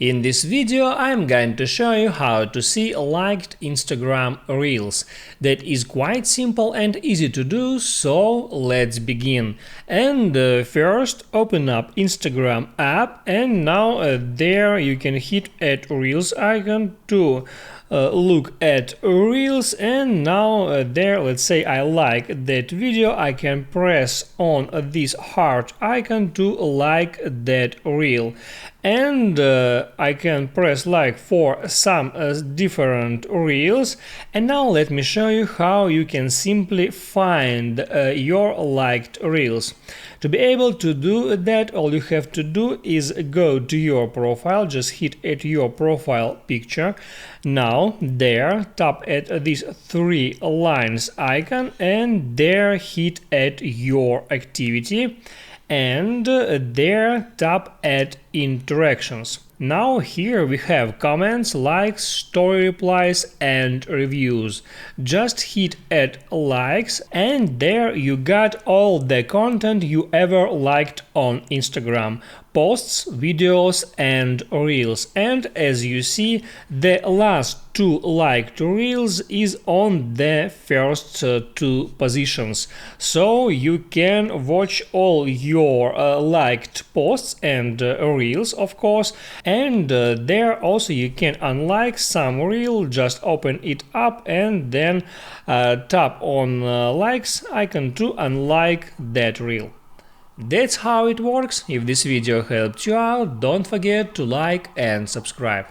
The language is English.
In this video I'm going to show you how to see liked Instagram Reels. That is quite simple and easy to do, so let's begin. And first open up Instagram app, and now there you can hit at Reels icon to look at Reels, and now there, let's say I like that video, I can press on this heart icon to like that reel, and I can press like for some different reels. And now let me show you how you can simply find your liked reels. To be able to do that, all you have to do is go to your profile, just hit at your profile picture. Now there tap at these three lines icon, and there hit at your activity, and there tap at interactions. Now here we have comments, likes, story replies and reviews. Just hit at likes, and there you got all the content you ever liked on Instagram. Posts, videos and reels. And as you see, the last two liked reels is on the first two positions. So you can watch all your liked posts and reels, of course, and there also you can unlike some reel. Just open it up and then tap on likes icon to unlike that reel. That's how it works. If this video helped you out, don't forget to like and subscribe.